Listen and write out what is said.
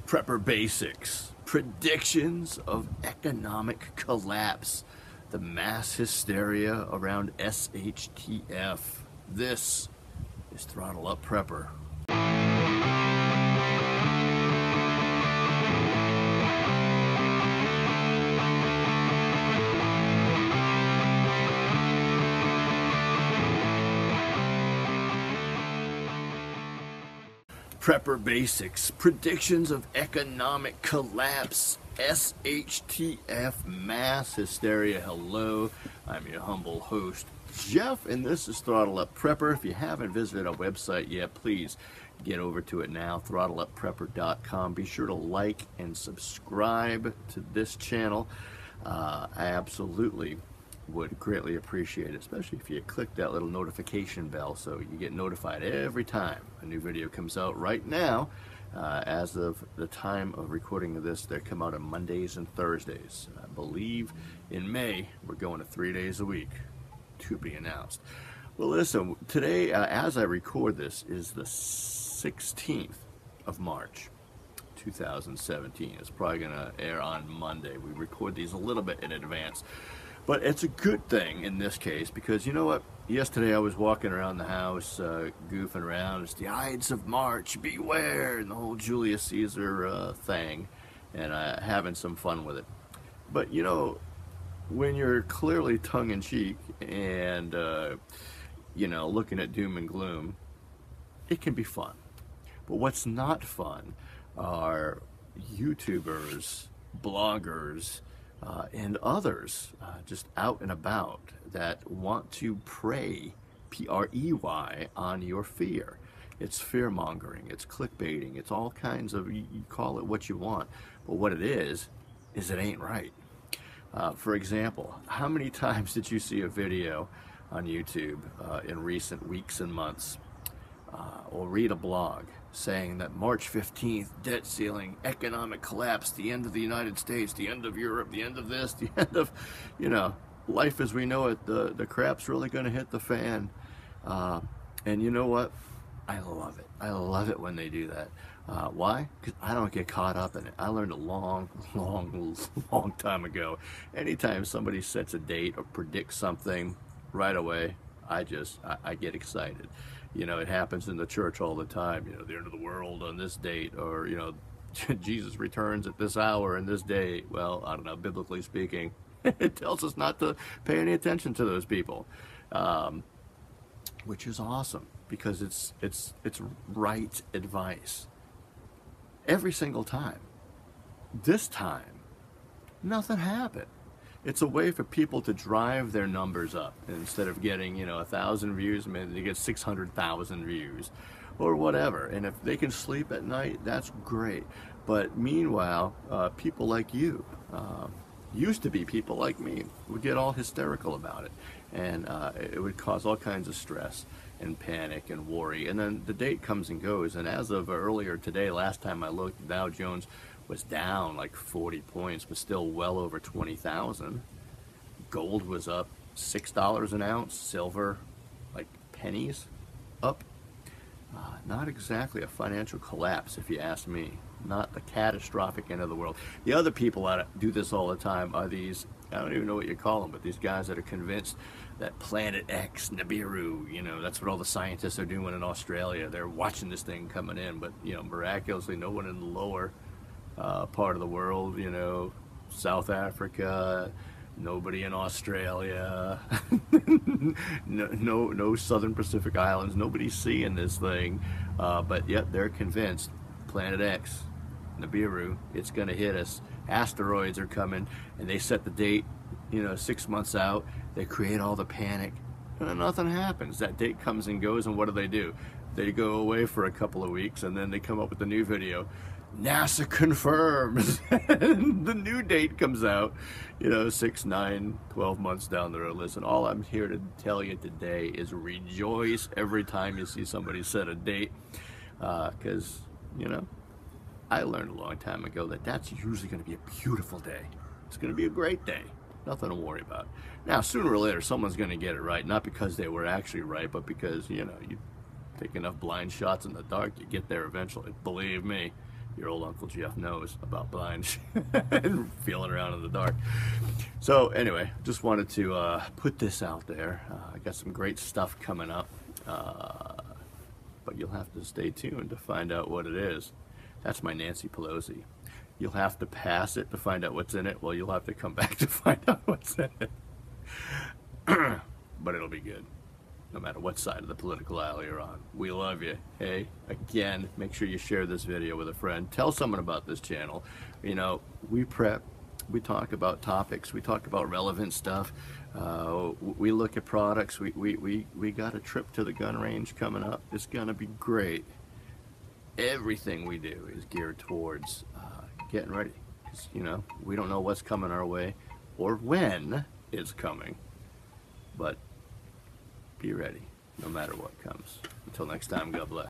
Prepper basics, predictions of economic collapse, the mass hysteria around SHTF. This is Throttle Up Prepper. Prepper basics, predictions of economic collapse, SHTF, mass hysteria. Hello, I'm your humble host, Jeff, and this is Throttle Up Prepper. If you haven't visited our website yet, please get over to it now, throttleupprepper.com. Be sure to like and subscribe to this channel. I absolutely would greatly appreciate it, especially if you click that little notification bell so you get notified every time a new video comes out. Right now, as of the time of recording of this, they come out on Mondays and Thursdays. I believe in May we're going to 3 days a week, to be announced. Well, listen, today as I record this is the 16th of March 2017. It's probably going to air on Monday. We record these a little bit in advance. But it's a good thing in this case because, you know what, yesterday I was walking around the house goofing around. It's the Ides of March, beware, and the whole Julius Caesar thing, and having some fun with it. But, you know, when you're clearly tongue-in-cheek and, you know, looking at doom and gloom, it can be fun. But what's not fun are YouTubers, bloggers, and others just out and about that want to prey, P-R-E-Y, on your fear. It's fear-mongering, it's clickbaiting, it's all kinds of, you call it what you want, but what it is it ain't right. For example, how many times did you see a video on YouTube in recent weeks and months, or read a blog saying that March 15th, debt ceiling, economic collapse, the end of the United States, the end of Europe, the end of this, the end of, you know, life as we know it, the crap's really going to hit the fan. And you know what? I love it. I love it when they do that. Why? Because I don't get caught up in it. I learned a long time ago. Anytime somebody sets a date or predicts something right away, I get excited. You know, it happens in the church all the time, you know, the end of the world on this date, or, you know, Jesus returns at this hour and this day. Well, I don't know, biblically speaking, it tells us not to pay any attention to those people, which is awesome because it's right advice every single time. This time, nothing happened. It's a way for people to drive their numbers up. Instead of getting, you know, 1,000 views, maybe they get 600,000 views or whatever. And if they can sleep at night, that's great. But meanwhile, people like you, used to be people like me, would get all hysterical about it. And it would cause all kinds of stress and panic and worry. And then the date comes and goes. And as of earlier today, last time I looked, Dow Jones was down like 40 points, but still well over 20,000. Gold was up $6 an ounce, silver like pennies up. Not exactly a financial collapse, if you ask me. Not the catastrophic end of the world. The other people that do this all the time are these, I don't even know what you call them, but these guys that are convinced that Planet X, Nibiru, you know, that's what all the scientists are doing in Australia. They're watching this thing coming in, but, you know, miraculously no one in the lower part of the world, you know, South Africa, nobody in Australia, no Southern Pacific Islands, nobody's seeing this thing, but yet they're convinced Planet X, Nibiru, it's going to hit us. Asteroids are coming, and they set the date, you know, 6 months out. They create all the panic, and then nothing happens. That date comes and goes, and what do? They go away for a couple of weeks, and then they come up with a new video. NASA confirms. The new date comes out, you know, 6, 9, 12 months down the road. Listen, all I'm here to tell you today is rejoice every time you see somebody set a date, because, you know, I learned a long time ago that that's usually going to be a beautiful day. It's going to be a great day. Nothing to worry about. Now, sooner or later, someone's going to get it right, not because they were actually right, but because, you know, you take enough blind shots in the dark, you get there eventually. Believe me. your old Uncle Jeff knows about blinds and feeling around in the dark. So anyway, just wanted to put this out there. I got some great stuff coming up, but you'll have to stay tuned to find out what it is. That's my Nancy Pelosi. You'll have to pass it to find out what's in it. Well, you'll have to come back to find out what's in it. But it'll be good, no matter what side of the political aisle you're on. We love you. Hey, again, make sure you share this video with a friend. Tell someone about this channel. You know, we prep, we talk about topics, we talk about relevant stuff. We look at products. We got a trip to the gun range coming up. It's gonna be great. Everything we do is geared towards getting ready. 'Cause, you know, we don't know what's coming our way or when it's coming, but be ready no matter what comes. Until next time, God bless.